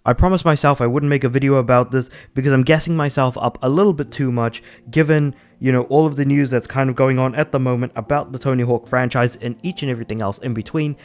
I promised myself I wouldn't make a video about this because I'm gassing myself up a little bit too much, given, all of the news that's kind of going on at the moment about the Tony Hawk franchise and each and everything else in between.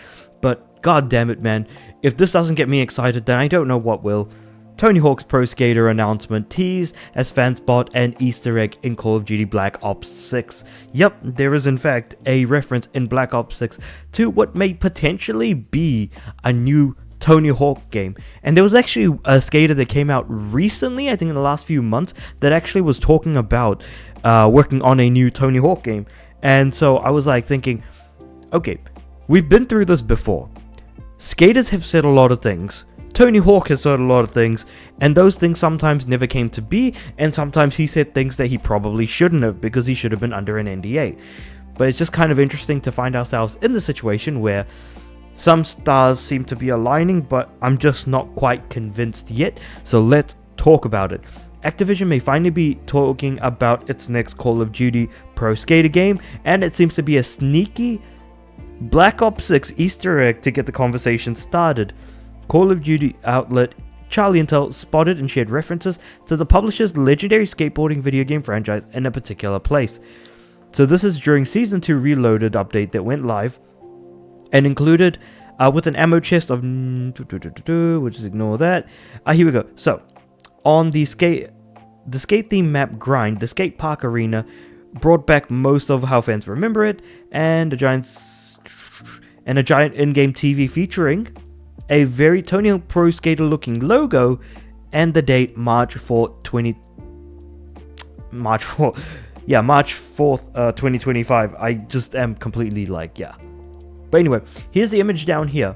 But god damn it, man, if this doesn't get me excited, then I don't know what will. Tony Hawk's Pro Skater announcement teased as fans spot an Easter egg in Call of Duty Black Ops 6. Yep, there is in fact a reference in Black Ops 6 to what may potentially be a new Tony Hawk game. And there was actually a skater that came out recently, I think in the last few months, that actually was talking about working on a new Tony Hawk game. And so I was like thinking, okay, we've been through this before. Skaters have said a lot of things. Tony Hawk has said a lot of things, and those things sometimes never came to be, and sometimes he said things that he probably shouldn't have because he should have been under an NDA. But it's just kind of interesting to find ourselves in the situation where some stars seem to be aligning, but I'm just not quite convinced yet, so let's talk about it. Activision may finally be talking about its next Call of Duty Pro Skater game, and it seems to be a sneaky Black Ops 6 Easter egg to get the conversation started. Call of Duty outlet Charlie Intel spotted and shared references to the publisher's legendary skateboarding video game franchise in a particular place. So this is during Season 2 Reloaded update that went live and included with an ammo chest of... we'll just ignore that. Here we go. So, on the skate theme map Grind, the skate park arena brought back most of how fans remember it, and a giant in-game TV featuring a very Tony Hawk Pro Skater looking logo, and the date March 4th, 2025. I just am completely like, yeah. But anyway, here's the image down here.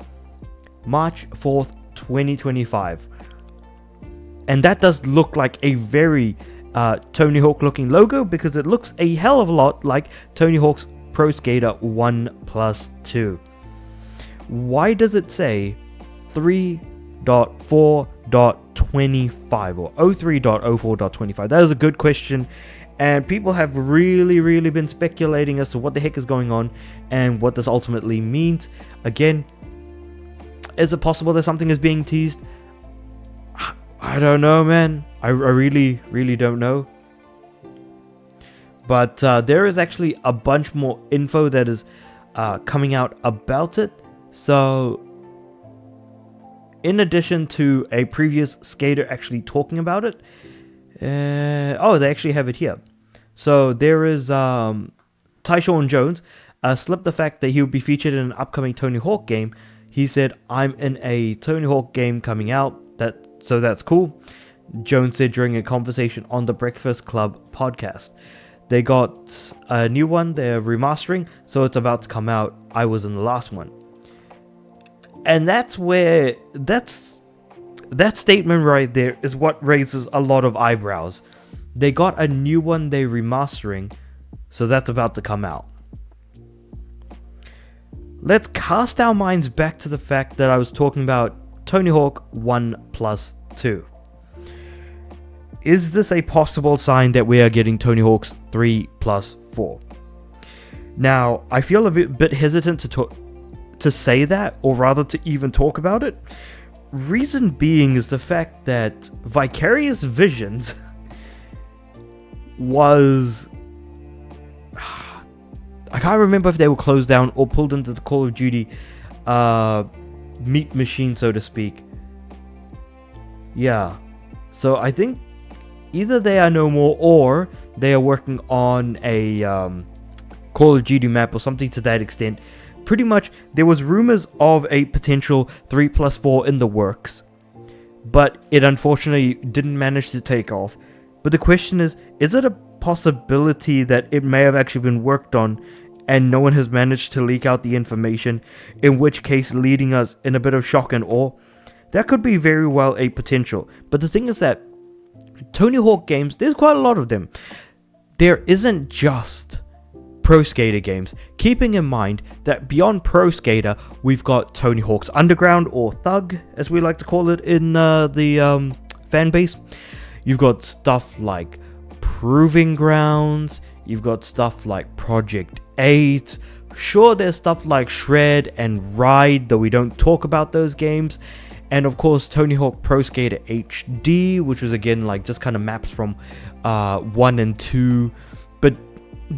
March 4th, 2025. And that does look like a very Tony Hawk looking logo, because it looks a hell of a lot like Tony Hawk's Pro Skater 1+2. Why does it say 3.4.25 or 03.04.25? That is a good question, and people have really been speculating as to what the heck is going on and what this ultimately means. Again, is it possible that something is being teased? I don't know, man. I really don't know. But there is actually a bunch more info that is coming out about it. So, in addition to a previous skater actually talking about it, they actually have it here. So there is Tyshawn Jones slipped the fact that he would be featured in an upcoming Tony Hawk game. He said, "I'm in a Tony Hawk game coming out, so that's cool." Jones said during a conversation on the Breakfast Club podcast. They got a new one, they're remastering, so it's about to come out. I was in the last one. And that statement right there is what raises a lot of eyebrows. They got a new one they're remastering, so that's about to come out. Let's cast our minds back to the fact that I was talking about Tony Hawk 1+2. Is this a possible sign that we are getting Tony Hawk's 3+4? Now, I feel a bit hesitant to say that, or rather to even talk about it. Reason being is the fact that Vicarious Visions was... I can't remember if they were closed down or pulled into the Call of Duty meat machine, so to speak. Yeah. So I think either they are no more, or they are working on a Call of Duty map or something to that extent. Pretty much, there was rumors of a potential 3+4 in the works, but it unfortunately didn't manage to take off. But the question is it a possibility that it may have actually been worked on and no one has managed to leak out the information, in which case leading us in a bit of shock and awe? That could be very well a potential. But the thing is that Tony Hawk games, there's quite a lot of them. There isn't just Pro Skater games, keeping in mind that beyond Pro Skater, we've got Tony Hawk's Underground, or Thug, as we like to call it in the fan base. You've got stuff like Proving Grounds, you've got stuff like Project 8, sure, there's stuff like Shred and Ride, though we don't talk about those games, And of course, Tony Hawk Pro Skater HD, which was again like just kind of maps from 1 and 2, but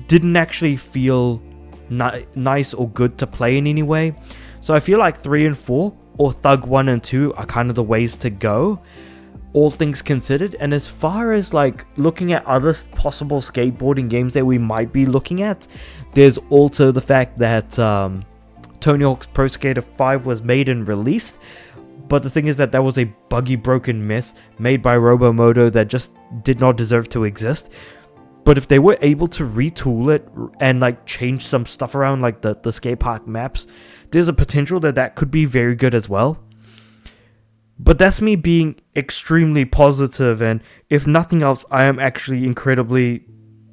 didn't actually feel nice or good to play in any way. So I feel like 3 and 4 or Thug 1 and 2 are kind of the ways to go, all things considered. And as far as like looking at other possible skateboarding games that we might be looking at, there's also the fact that Tony Hawk's Pro Skater 5 was made and released, but the thing is that was a buggy, broken mess made by Robomodo that just did not deserve to exist. But if they were able to retool it and like change some stuff around, like the skate park maps, there's a potential that could be very good as well. But that's me being extremely positive, and if nothing else, I am actually incredibly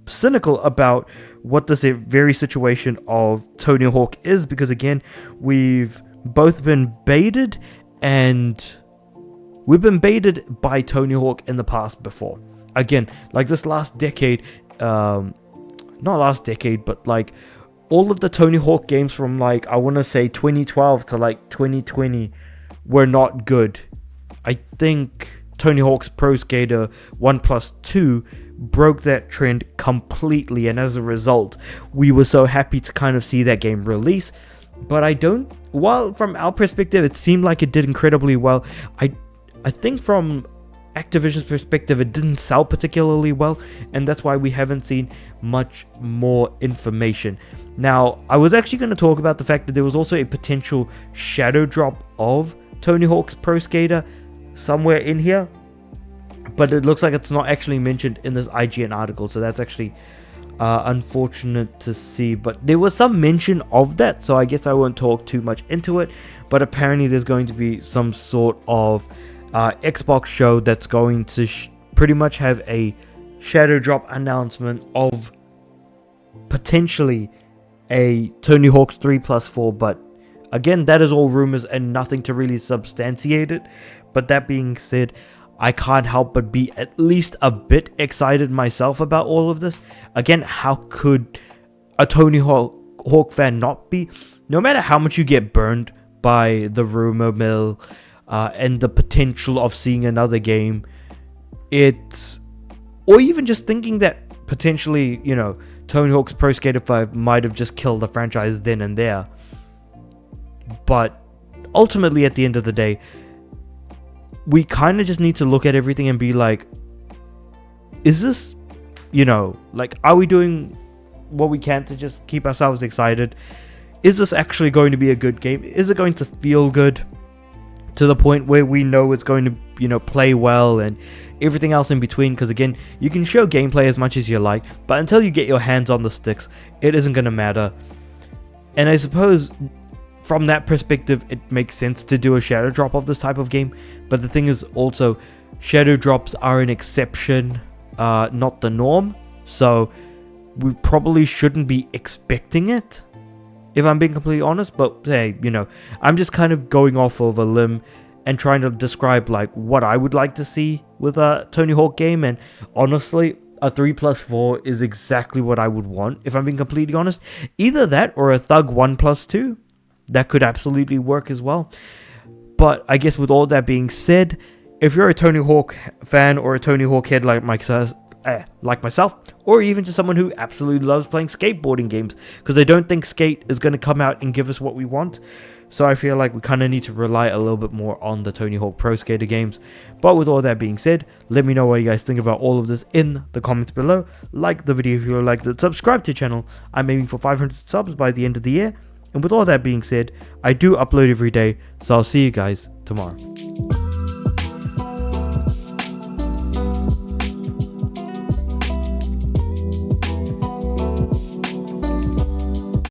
cynical about what this very situation of Tony Hawk is, because again, we've both been baited, and we've been baited by Tony Hawk in the past before. Again, like this last decade, not last decade, but like all of the Tony Hawk games from like, I want to say 2012 to like 2020 were not good. I think Tony Hawk's Pro Skater 1+2 broke that trend completely, and as a result, we were so happy to kind of see that game release. But while from our perspective it seemed like it did incredibly well, I think from Activision's perspective it didn't sell particularly well, and that's why we haven't seen much more information. Now, I was actually going to talk about the fact that there was also a potential shadow drop of Tony Hawk's Pro Skater somewhere in here, but it looks like it's not actually mentioned in this IGN article, so that's actually unfortunate to see. But there was some mention of that, so I guess I won't talk too much into it. But apparently there's going to be some sort of Xbox show that's going to pretty much have a shadow drop announcement of potentially a Tony Hawk's 3+4, but again, that is all rumors and nothing to really substantiate it. But that being said, I can't help but be at least a bit excited myself about all of this. Again, how could a Tony Hawk fan not be? No matter how much you get burned by the rumor mill and the potential of seeing another game, or even just thinking that potentially, Tony Hawk's Pro Skater 5 might have just killed the franchise then and there. But ultimately, at the end of the day, we kind of just need to look at everything and be like, is this, are we doing what we can to just keep ourselves excited? Is this actually going to be a good game? Is it going to feel good to the point where we know it's going to, play well and everything else in between? Because again, you can show gameplay as much as you like, but until you get your hands on the sticks, it isn't going to matter. And I suppose from that perspective, it makes sense to do a shadow drop of this type of game. But the thing is also, shadow drops are an exception, not the norm. So we probably shouldn't be expecting it, if I'm being completely honest. But hey, I'm just kind of going off of a limb and trying to describe like what I would like to see with a Tony Hawk game. And honestly, a 3+4 is exactly what I would want, if I'm being completely honest. Either that or a Thug 1+2. That could absolutely work as well. But I guess with all that being said, if you're a Tony Hawk fan or a Tony Hawk head like myself, or even just someone who absolutely loves playing skateboarding games, because I don't think Skate is going to come out and give us what we want. So I feel like we kind of need to rely a little bit more on the Tony Hawk Pro Skater games. But with all that being said, let me know what you guys think about all of this in the comments below. Like the video if you like it, subscribe to the channel. I'm aiming for 500 subs by the end of the year. And with all that being said, I do upload every day, so I'll see you guys tomorrow.